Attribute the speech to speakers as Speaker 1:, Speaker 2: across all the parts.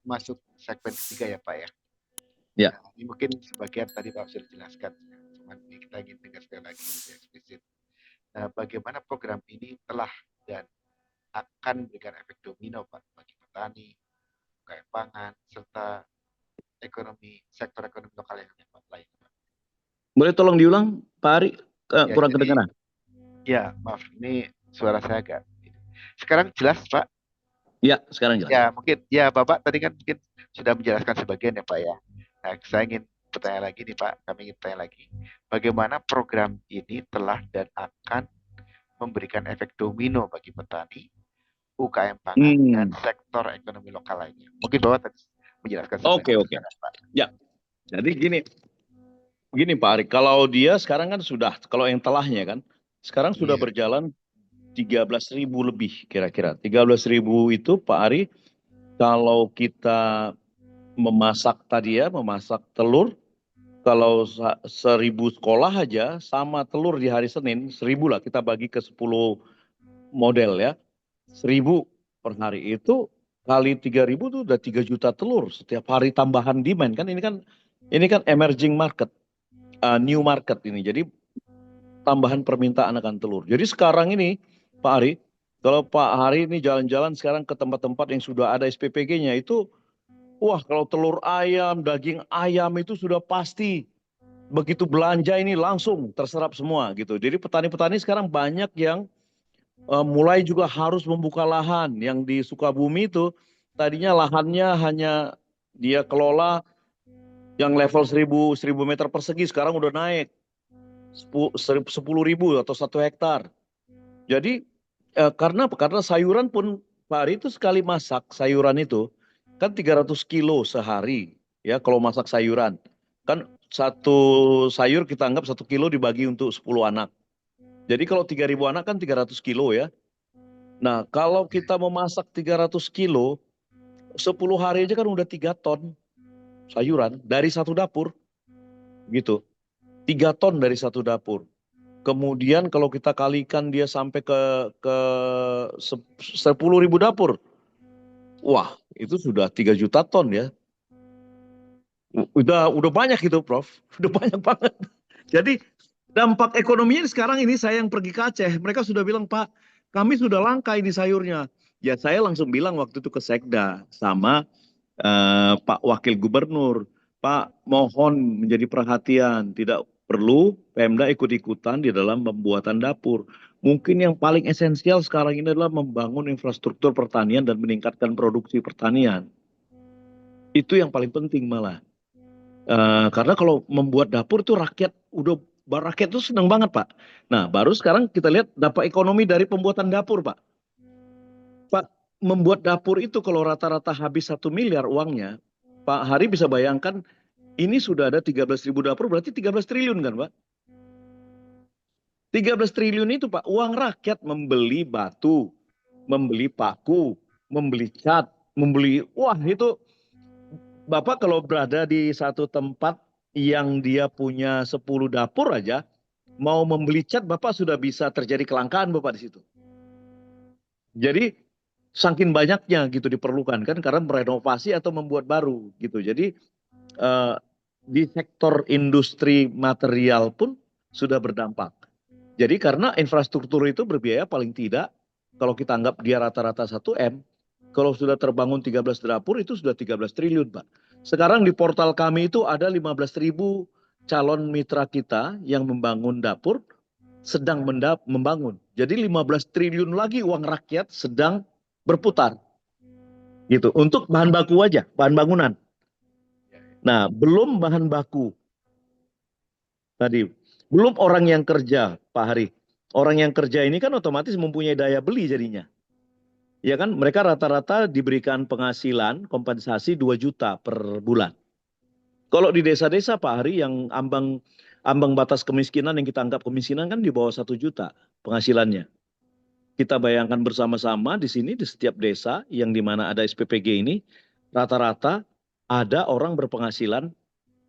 Speaker 1: masuk segmen ketiga ya Pak ya.
Speaker 2: Ya.
Speaker 1: Nah, ini mungkin sebagian tadi Pak sudah jelaskan, cuman ini kita ingin dengar sekali lagi lebih eksplisit. Nah, bagaimana program ini telah dan akan memberikan efek domino Pak bagi petani, UMKM pangan, serta sektor ekonomi lokal yang lain.
Speaker 2: Boleh tolong diulang, Pak Ari?
Speaker 1: Ya,
Speaker 2: Kurang
Speaker 1: jadi
Speaker 2: kedengaran.
Speaker 1: ya maaf ini suara saya agak. Sekarang jelas Pak?
Speaker 2: Ya, sekarang jelas.
Speaker 1: Ya mungkin ya Bapak tadi kan mungkin sudah menjelaskan sebagian ya Pak ya. Nah, saya ingin bertanya lagi nih Pak, kami ingin bertanya lagi. Bagaimana program ini telah dan akan memberikan efek domino bagi petani, UKM pangan, dan
Speaker 2: Hmm.
Speaker 1: sektor ekonomi lokal lainnya. Mungkin Bapak tadi menjelaskan
Speaker 2: Oke,
Speaker 1: sebagian.
Speaker 2: oke. Ya, jadi gini Pak Ari, kalau dia sekarang kan sudah, kalau yang telahnya kan, sekarang sudah
Speaker 1: Iya,
Speaker 2: berjalan 13.000 lebih kira-kira. 13.000 itu Pak Ari, kalau kita memasak tadi ya, memasak telur, kalau 1.000 sekolah aja sama telur di hari Senin, 1.000 lah kita bagi ke 10 model ya. 1.000 per hari itu kali 3.000 tuh udah 3 juta telur setiap hari tambahan demand kan ini kan emerging market, new market ini. Jadi tambahan permintaan akan telur. Jadi sekarang ini Pak Ari, kalau Pak Hari ini jalan-jalan sekarang ke tempat-tempat yang sudah ada SPPG-nya itu, wah kalau telur ayam, daging ayam itu sudah pasti begitu belanja ini langsung terserap semua gitu. Jadi petani-petani sekarang banyak yang mulai juga harus membuka lahan yang di Sukabumi itu tadinya lahannya hanya dia kelola yang level 1.000 meter persegi sekarang udah naik 10.000 atau 1 hektar. Jadi karena apa? Karena sayuran pun Pak Ari itu sekali masak sayuran itu kan 300 kilo sehari ya kalau masak sayuran. Kan satu sayur kita anggap 1 kilo dibagi untuk 10 anak. Jadi kalau 3.000 anak kan 300 kilo ya. Nah, kalau kita memasak 300 kilo, 10 hari aja kan udah 3 ton sayuran dari satu dapur, gitu. 3 ton dari satu dapur. Kemudian kalau kita kalikan dia sampai ke 10.000 dapur, wah itu sudah 3 juta ton ya. Udah banyak itu, Prof. Udah banyak banget. Jadi dampak ekonominya sekarang ini saya yang pergi ke Aceh, mereka sudah bilang, Pak, kami sudah langka ini sayurnya. Ya saya langsung bilang waktu itu ke Sekda sama Pak Wakil Gubernur, Pak mohon menjadi perhatian, tidak perlu Pemda ikut-ikutan di dalam pembuatan dapur. Mungkin yang paling esensial sekarang ini adalah membangun infrastruktur pertanian dan meningkatkan produksi pertanian. Itu yang paling penting malah. Karena kalau membuat dapur itu rakyat itu senang banget Pak. Nah baru sekarang kita lihat dampak ekonomi dari pembuatan dapur Pak. Pak, membuat dapur itu kalau rata-rata habis 1 miliar uangnya, Pak Hari bisa bayangkan ini sudah ada 13.000 dapur berarti 13 triliun kan Pak? 13 triliun itu Pak, uang rakyat membeli batu, membeli paku, membeli cat, wah itu Bapak kalau berada di satu tempat yang dia punya 10 dapur aja, mau membeli cat Bapak sudah bisa terjadi kelangkaan Bapak di situ. Jadi saking banyaknya gitu diperlukan kan karena merenovasi atau membuat baru gitu. Jadi eh, di sektor industri material pun sudah berdampak. Jadi karena infrastruktur itu berbiaya paling tidak kalau kita anggap dia rata-rata 1 M, kalau sudah terbangun 13 dapur itu sudah 13 triliun, Pak. Sekarang di portal kami itu ada 15.000 calon mitra kita yang membangun dapur sedang membangun. Jadi 15 triliun lagi uang rakyat sedang berputar. Gitu. Untuk bahan baku aja, bahan bangunan. Nah, belum bahan baku tadi. Belum orang yang kerja, Pak Hari. Orang yang kerja ini kan otomatis mempunyai daya beli jadinya. Ya kan, mereka rata-rata diberikan penghasilan kompensasi 2 juta per bulan. Kalau di desa-desa Pak Hari yang ambang ambang batas kemiskinan yang kita anggap kemiskinan kan di bawah 1 juta penghasilannya. Kita bayangkan bersama-sama di sini di setiap desa yang di mana ada SPPG ini rata-rata ada orang berpenghasilan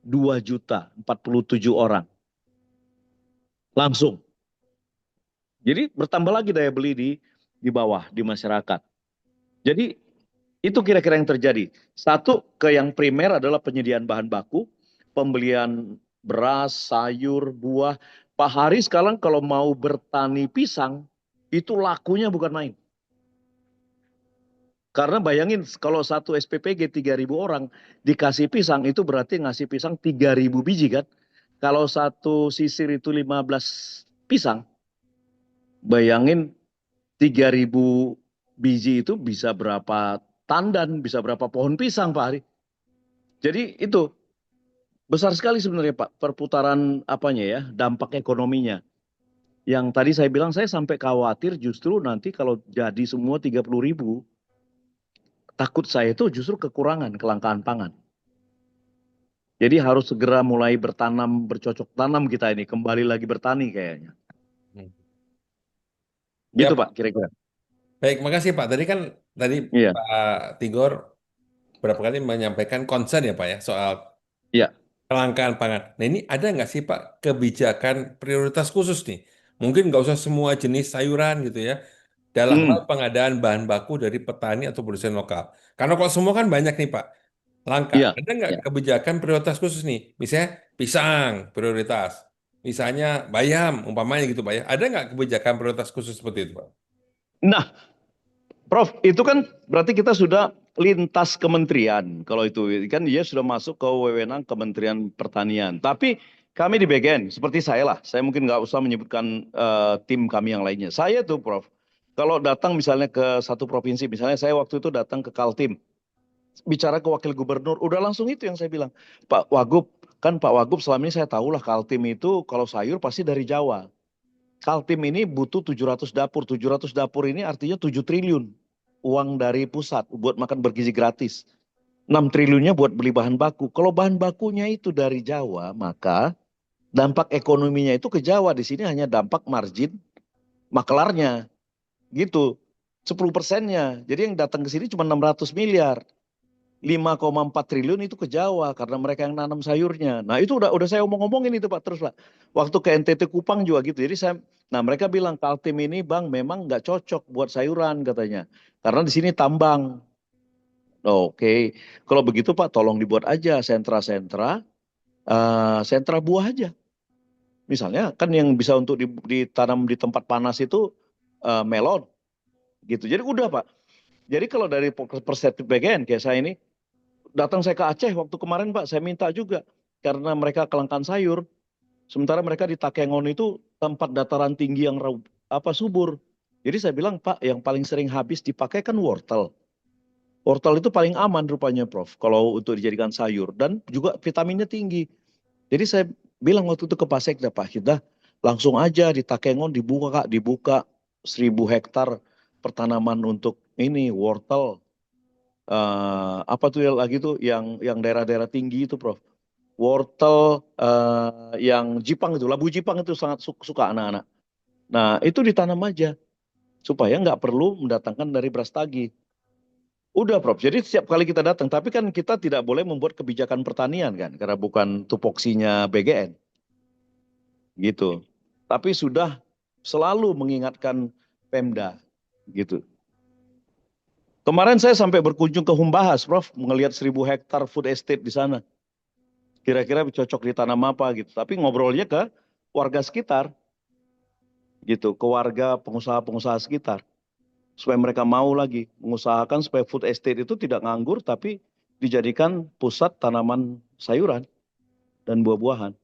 Speaker 2: 2 juta 47 orang langsung. Jadi bertambah lagi daya beli di bawah di masyarakat. Jadi Itu kira-kira yang terjadi. Satu, ke yang primer adalah penyediaan bahan baku, pembelian beras, sayur, buah. Pak Hari sekarang kalau mau bertani pisang, itu lakunya bukan main. Karena bayangin kalau satu SPPG 3.000 orang dikasih pisang, itu berarti ngasih pisang 3.000 biji kan. Kalau satu sisir itu 15 pisang, bayangin 3.000 biji itu bisa berapa tandan, bisa berapa pohon pisang Pak Hari. Jadi itu besar sekali sebenarnya Pak perputaran apanya ya, dampak ekonominya. Yang tadi saya bilang saya sampai khawatir justru nanti kalau jadi semua 30.000, takut saya itu justru kekurangan, kelangkaan pangan. Jadi harus segera mulai bertanam, bercocok tanam kita ini, kembali lagi bertani kayaknya.
Speaker 3: Hmm. Ya
Speaker 2: Gitu
Speaker 3: Pak,
Speaker 2: Pak kira-kira.
Speaker 3: baik, makasih Pak. Tadi
Speaker 2: Iya,
Speaker 3: Pak Tigor berapa kali menyampaikan concern ya Pak ya soal
Speaker 2: iya.
Speaker 3: kelangkaan pangan. Nah ini ada nggak sih Pak kebijakan prioritas khusus nih? Mungkin nggak usah semua jenis sayuran gitu ya. Dalam hal
Speaker 2: Hmm,
Speaker 3: pengadaan bahan baku dari petani atau produsen lokal. Karena kalau semua kan banyak nih Pak, langka.
Speaker 2: iya.
Speaker 3: Ada nggak kebijakan prioritas khusus nih? Misalnya pisang prioritas. Misalnya bayam umpamanya gitu Pak ya. Ada nggak kebijakan prioritas khusus seperti itu Pak?
Speaker 2: Nah, Prof, itu kan berarti kita sudah lintas kementerian. Kalau itu kan dia sudah masuk ke wewenang Kementerian Pertanian. Tapi kami di BGN, seperti saya lah, saya mungkin nggak usah menyebutkan tim kami yang lainnya. Saya tuh, Prof, kalau datang misalnya ke satu provinsi, misalnya saya waktu itu datang ke Kaltim, bicara ke wakil gubernur, udah langsung itu yang saya bilang, Pak Wagub, kan Pak Wagub selama ini saya tahu lah Kaltim itu kalau sayur pasti dari Jawa. Kaltim ini butuh 700 dapur. 700 dapur ini artinya 7 triliun uang dari pusat buat makan bergizi gratis. 6 triliunnya buat beli bahan baku. Kalau bahan bakunya itu dari Jawa, maka dampak ekonominya itu ke Jawa. Di sini hanya dampak margin makelarnya gitu. 10%-nya. Jadi yang datang ke sini cuma 600 miliar. 5,4 triliun itu ke Jawa karena mereka yang nanam sayurnya. Nah itu udah saya omong-omongin itu Pak terus Pak. Waktu ke NTT Kupang juga gitu. Jadi nah mereka bilang Kaltim ini Bang memang nggak cocok buat sayuran katanya. Karena di sini tambang. Oke, kalau begitu Pak tolong dibuat aja sentra-sentra, sentra buah aja. Misalnya kan yang bisa untuk ditanam di tempat panas itu melon gitu. Jadi udah Pak. Jadi kalau dari perspektif BGN kayak saya ini, datang saya ke Aceh waktu kemarin Pak, saya minta juga karena mereka kelangkaan sayur, sementara mereka di Takengon itu tempat dataran tinggi yang subur. Jadi saya bilang Pak, yang paling sering habis dipakai kan wortel. Wortel itu paling aman rupanya Prof, kalau untuk dijadikan sayur dan juga vitaminnya tinggi. Jadi saya bilang waktu itu ke Pak Sekda, Pak kita langsung aja di Takengon dibuka 1.000 hektar pertanaman untuk ini wortel. Apa tuh lagi tuh yang daerah-daerah tinggi itu Prof. Wortel yang Jipang itu, labu Jipang itu sangat suka anak-anak. Nah itu ditanam aja supaya nggak perlu mendatangkan dari Brastagi. Udah Prof, jadi setiap kali kita datang, tapi kan kita tidak boleh membuat kebijakan pertanian kan, karena bukan tupoksinya BGN gitu. Tapi sudah selalu mengingatkan Pemda gitu. Kemarin saya sampai berkunjung ke Humbahas Prof, melihat 1.000 hektar food estate di sana. Kira-kira cocok ditanam apa gitu. Tapi ngobrolnya ke warga sekitar gitu, ke warga pengusaha-pengusaha sekitar. Supaya mereka mau lagi mengusahakan supaya food estate itu tidak nganggur tapi dijadikan pusat tanaman sayuran dan buah-buahan.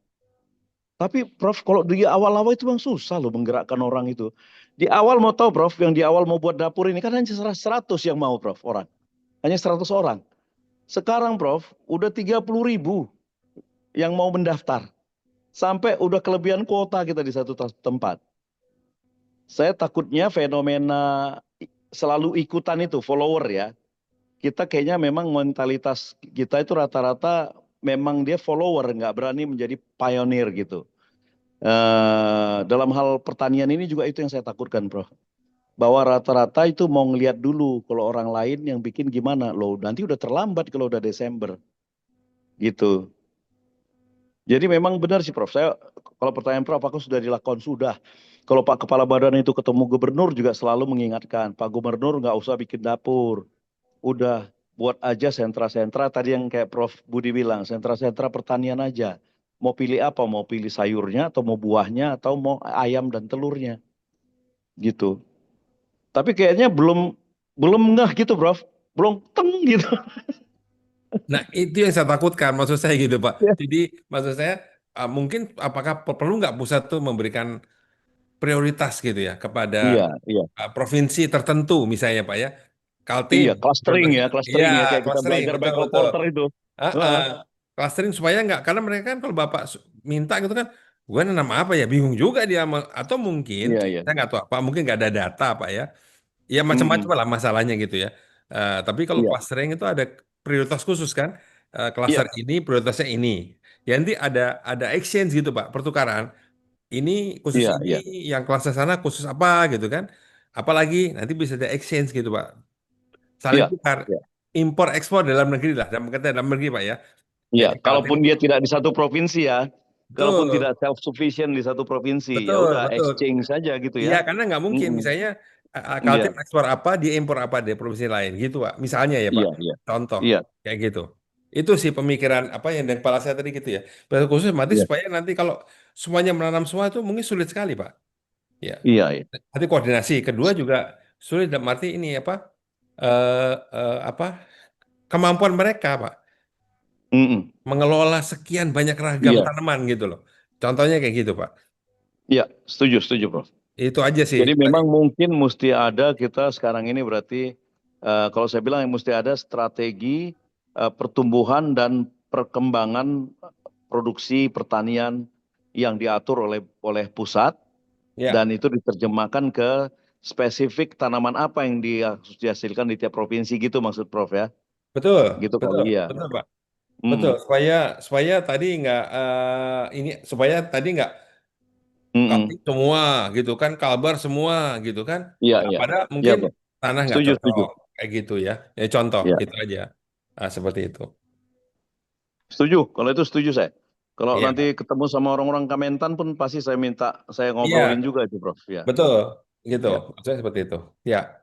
Speaker 2: Tapi Prof, kalau di awal-awal itu bang susah loh menggerakkan orang itu. Di awal mau tahu Prof, yang di awal mau buat dapur ini kan hanya 100 yang mau Prof orang. Hanya 100 orang. Sekarang Prof, udah 30.000 yang mau mendaftar. Sampai udah kelebihan kuota kita di satu tempat. Saya takutnya fenomena selalu ikutan itu, follower ya. Kita kayaknya memang mentalitas kita itu rata-rata memang dia follower, nggak berani menjadi pioneer gitu. Dalam hal pertanian ini juga itu yang saya takutkan, Bro. Bahwa rata-rata itu mau ngelihat dulu kalau orang lain yang bikin gimana. Loh, nanti udah terlambat kalau udah Desember. Gitu. Jadi memang benar sih, Prof. Saya kalau pertanyaan Prof, apakah sudah dilakukan? Sudah. Kalau Pak Kepala Badan itu ketemu gubernur juga selalu mengingatkan, Pak Gubernur nggak usah bikin dapur. udah buat aja sentra-sentra tadi yang kayak Prof Budi bilang, sentra-sentra pertanian aja. Mau pilih apa? Mau pilih sayurnya atau mau buahnya atau mau ayam dan telurnya gitu. Tapi kayaknya belum belum ngeh gitu, Prof. Belum teng gitu.
Speaker 3: Nah, itu yang saya takutkan, maksud saya gitu, Pak.
Speaker 2: Ya.
Speaker 3: Jadi, maksud saya, mungkin apakah perlu nggak pusat tuh memberikan prioritas gitu ya kepada
Speaker 2: Iya, iya.
Speaker 3: provinsi tertentu, misalnya, Pak ya. Kaltim,
Speaker 2: Iya,
Speaker 3: prioritasnya, iya,
Speaker 2: clustering ya kayak kita
Speaker 3: clustering,
Speaker 2: belajar
Speaker 3: betul,
Speaker 2: Michael
Speaker 3: betul.
Speaker 2: Porter itu.
Speaker 3: Heeh.
Speaker 2: Heeh.
Speaker 3: Clustering supaya nggak, karena mereka kan kalau Bapak minta gitu kan, gue nanam apa ya, bingung juga dia, atau mungkin,
Speaker 2: Iya, iya.
Speaker 3: saya nggak tahu apa, mungkin nggak ada data, Pak ya. Ya macam-macam
Speaker 2: Mm-mm.
Speaker 3: lah masalahnya gitu ya. Tapi kalau
Speaker 2: Iya,
Speaker 3: clustering itu ada prioritas khusus kan.
Speaker 2: iya,
Speaker 3: Cluster ini prioritasnya ini. Ya nanti ada exchange gitu Pak, pertukaran. Ini khusus
Speaker 2: iya,
Speaker 3: ini,
Speaker 2: iya,
Speaker 3: yang cluster sana khusus apa gitu kan. Apalagi nanti bisa ada exchange gitu Pak. Saling
Speaker 2: iya,
Speaker 3: tukar,
Speaker 2: iya.
Speaker 3: impor ekspor dalam negeri lah, dalam kata dalam negeri Pak ya.
Speaker 2: Iya,
Speaker 3: Jadi Kaltim,
Speaker 2: kalaupun dia tidak di satu provinsi ya, kalaupun
Speaker 3: betul,
Speaker 2: tidak self sufficient di satu provinsi, ya
Speaker 3: betul,
Speaker 2: udah
Speaker 3: betul.
Speaker 2: exchange saja gitu ya.
Speaker 3: Iya, karena nggak mungkin.
Speaker 2: Mm-mm.
Speaker 3: Misalnya
Speaker 2: Iya,
Speaker 3: Kaltim ekspor apa, dia impor apa dari provinsi lain, gitu Pak. Misalnya ya Pak,
Speaker 2: iya, iya,
Speaker 3: contoh
Speaker 2: iya,
Speaker 3: kayak gitu. Itu sih pemikiran apa yang dari kepala saya tadi gitu ya. Bahasa khusus mati
Speaker 2: iya,
Speaker 3: supaya nanti kalau semuanya menanam semua itu mungkin sulit sekali Pak. Ya,
Speaker 2: iya, iya.
Speaker 3: nanti koordinasi. Kedua juga sulit dalam arti ini apa kemampuan mereka Pak
Speaker 2: Mm-mm.
Speaker 3: mengelola sekian banyak ragam
Speaker 2: Iya,
Speaker 3: tanaman gitu loh. Contohnya kayak gitu Pak.
Speaker 2: iya, setuju, setuju, Prof.
Speaker 3: Itu aja sih.
Speaker 2: Jadi
Speaker 3: Tadi
Speaker 2: memang mungkin mesti ada kita sekarang ini berarti kalau saya bilang mesti ada strategi pertumbuhan dan perkembangan produksi pertanian yang diatur oleh pusat
Speaker 3: ya
Speaker 2: dan itu diterjemahkan ke spesifik tanaman apa yang harus dihasilkan di tiap provinsi gitu maksud Prof ya.
Speaker 3: betul,
Speaker 2: Gitu
Speaker 3: betul,
Speaker 2: kali ya.
Speaker 3: betul Pak. Betul,
Speaker 2: Mm-mm.
Speaker 3: supaya supaya tadi nggak ini supaya tadi nggak
Speaker 2: Mm-mm.
Speaker 3: Kaltim semua gitu kan, Kalbar semua gitu kan.
Speaker 2: Iya,
Speaker 3: Nah,
Speaker 2: iya.
Speaker 3: padahal
Speaker 2: Iya,
Speaker 3: mungkin
Speaker 2: Prof.
Speaker 3: tanah nggak
Speaker 2: Setuju, setuju.
Speaker 3: cocok kayak gitu ya. Ya contoh
Speaker 2: Iya.
Speaker 3: itu aja. Seperti itu.
Speaker 2: Setuju, kalau itu setuju saya. Kalau nanti
Speaker 3: Iya,
Speaker 2: ketemu sama orang-orang Kementan pun pasti saya minta saya ngobrolin
Speaker 3: iya,
Speaker 2: juga itu, Prof. Ya,
Speaker 3: betul gitu.
Speaker 2: ya.
Speaker 3: Maksudnya seperti itu. Ya.